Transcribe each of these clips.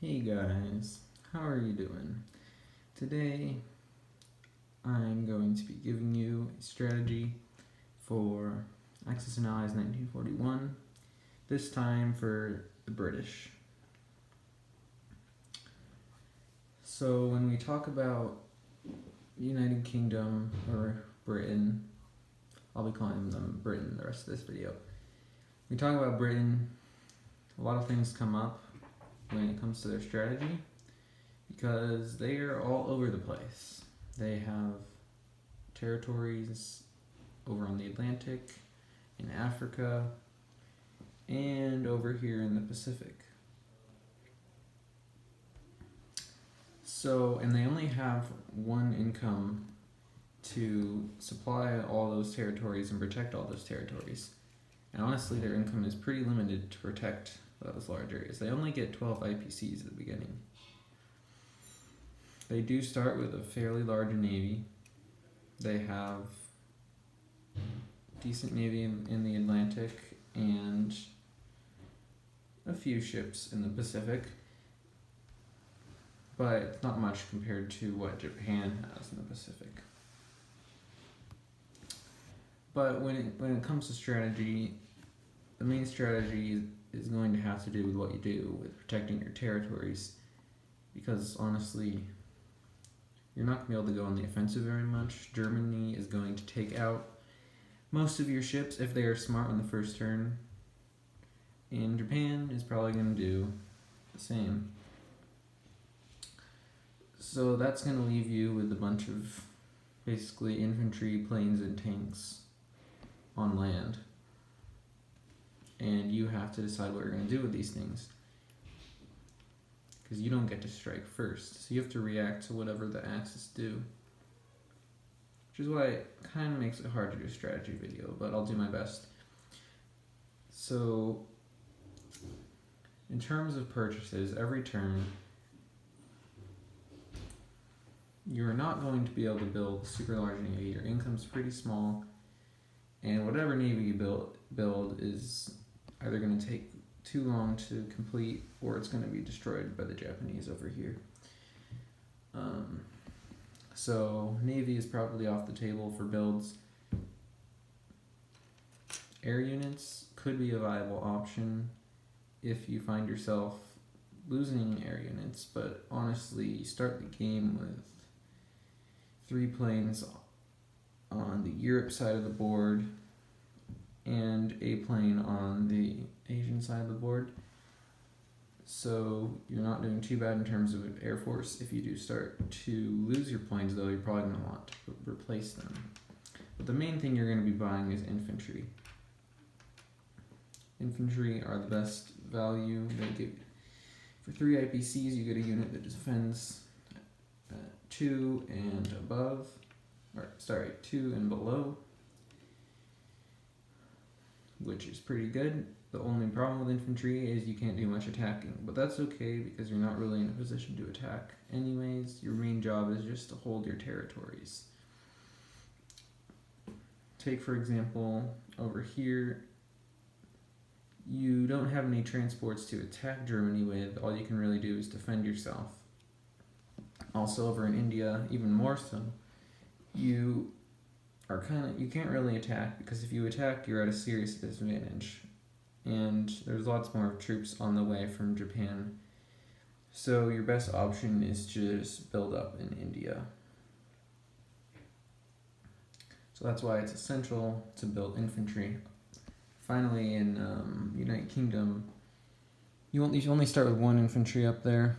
Hey guys, how are you doing? Today I'm going to be giving you a strategy for Axis and Allies 1941, this time for the British. So when we talk about United Kingdom or Britain, I'll be calling them Britain the rest of this video. We talk about Britain, a lot of things come up when it comes to their strategy because they are all over the place. They have territories over on the Atlantic, in Africa, and over here in the Pacific. So, and they only have one income to supply all those territories and protect all those territories. And honestly, their income is pretty limited to protect those large areas. They only get 12 IPCs at the beginning. They do start with a fairly large navy. They have decent navy in the Atlantic and a few ships in the Pacific, but it's not much compared to what Japan has in the Pacific. But when it comes to strategy, the main strategy is going to have to do with what you do with protecting your territories, because honestly, you're not going to be able to go on the offensive very much. Germany is going to take out most of your ships if they are smart on the first turn, and Japan is probably going to do the same. So that's going to leave you with a bunch of basically infantry, planes, and tanks on land. And you have to decide what you're going to do with these things, because you don't get to strike first. So you have to react to whatever the Axis do. Which is why it kind of makes it hard to do a strategy video, but I'll do my best. So, in terms of purchases, every turn, you're not going to be able to build a super large navy. Your income's pretty small, and whatever navy you build is either going to take too long to complete, or it's going to be destroyed by the Japanese over here. So navy is probably off the table for builds. Air units could be a viable option if you find yourself losing air units, but honestly, you start the game with 3 planes on the Europe side of the board and a plane on the Asian side of the board. So you're not doing too bad in terms of Air Force. If you do start to lose your planes, though, you're probably going to want to replace them. But the main thing you're going to be buying is infantry. Infantry are the best value. They give, for 3 IPCs, you get a unit that defends 2 and above. 2 and below, which is pretty good. The only problem with infantry is you can't do much attacking, but that's okay because you're not really in a position to attack anyways. Your main job is just to hold your territories. Take, for example, over here, you don't have any transports to attack Germany with. All you can really do is defend yourself. Also over in India, even more so, you can't really attack, because if you attack, you're at a serious disadvantage. And there's lots more troops on the way from Japan. So your best option is to just build up in India. So that's why it's essential to build infantry. Finally, in United Kingdom, you only start with 1 infantry up there.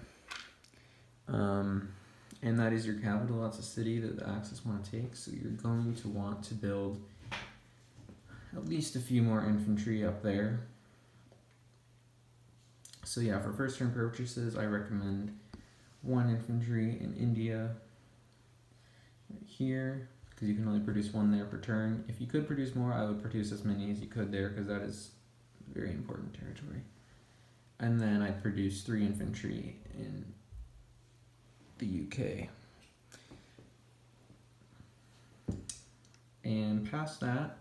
And that is your capital. That's a city that the Axis want to take. So you're going to want to build at least a few more infantry up there. So yeah, for first turn purchases, I recommend 1 infantry in India right here, because you can only produce 1 there per turn. If you could produce more, I would produce as many as you could there, because that is very important territory. And then I'd produce 3 infantry in the UK. And past that,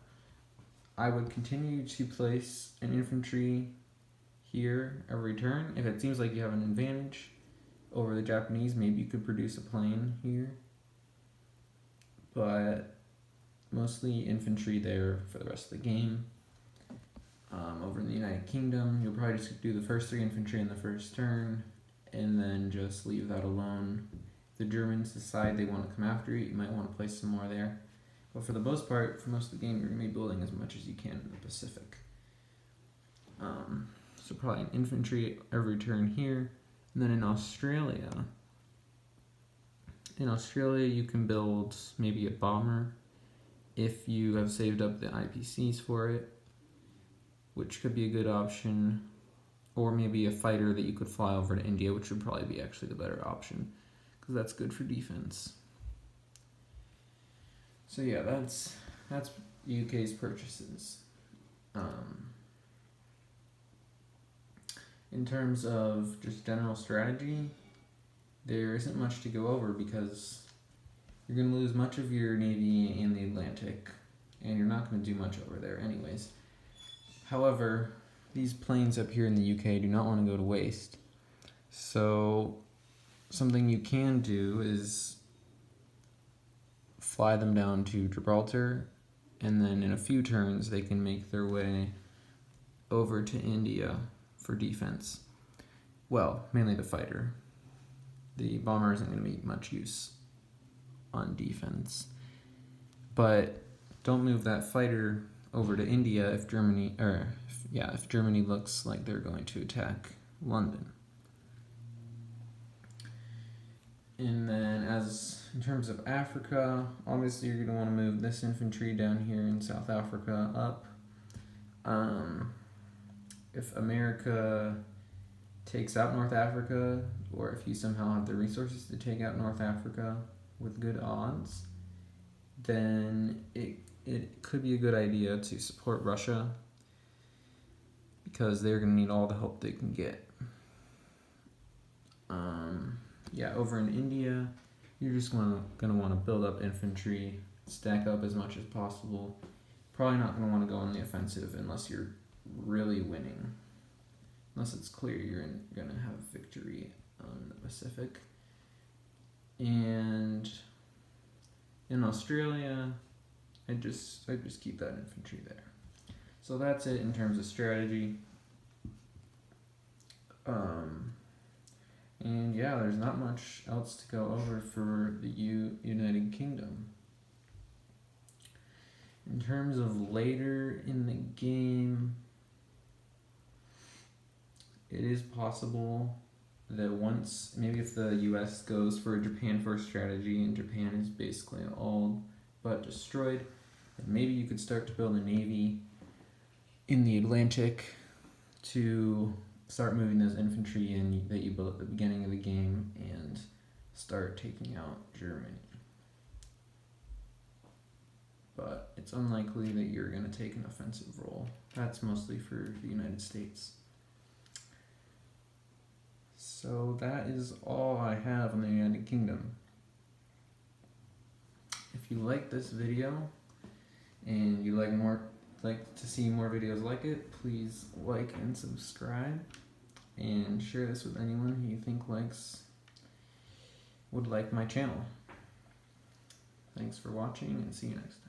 I would continue to place an infantry here every turn. If it seems like you have an advantage over the Japanese, maybe you could produce a plane here. But mostly infantry there for the rest of the game. Over in the United Kingdom, you'll probably just do the first 3 infantry in the first turn, and then just leave that alone. If the Germans decide they want to come after you, you might want to place some more there. But for the most part, for most of the game, you're going to be building as much as you can in the Pacific. So probably an infantry every turn here. And then in Australia, you can build maybe a bomber if you have saved up the IPCs for it, which could be a good option, or maybe a fighter that you could fly over to India, which would probably be actually the better option, because that's good for defense. So yeah, that's UK's purchases. In terms of just general strategy, there isn't much to go over because you're going to lose much of your navy in the Atlantic, and you're not going to do much over there anyways. However, these planes up here in the UK do not want to go to waste. So something you can do is fly them down to Gibraltar, and then in a few turns they can make their way over to India for defense. Well, mainly the fighter. The bomber isn't going to make much use on defense. But don't move that fighter over to India if Germany looks like they're going to attack London. And then in terms of Africa, obviously you're going to want to move this infantry down here in South Africa up. If America takes out North Africa, or if you somehow have the resources to take out North Africa with good odds, then it could be a good idea to support Russia, because they're going to need all the help they can get. Over in India, you're just going to want to build up infantry, stack up as much as possible. Probably not going to want to go on the offensive unless you're really winning. Unless it's clear you're going to have victory on the Pacific. And in Australia, I just keep that infantry there. So that's it in terms of strategy. And yeah, there's not much else to go over for the United Kingdom. In terms of later in the game, it is possible that maybe if the US goes for a Japan first strategy and Japan is basically all but destroyed, then maybe you could start to build a navy in the Atlantic to start moving those infantry in that you built at the beginning of the game and start taking out Germany. But it's unlikely that you're going to take an offensive role. That's mostly for the United States. So that is all I have on the United Kingdom. If you like this video and you like to see more videos like it, please like and subscribe, and share this with anyone who you think would like my channel. Thanks for watching, and see you next time.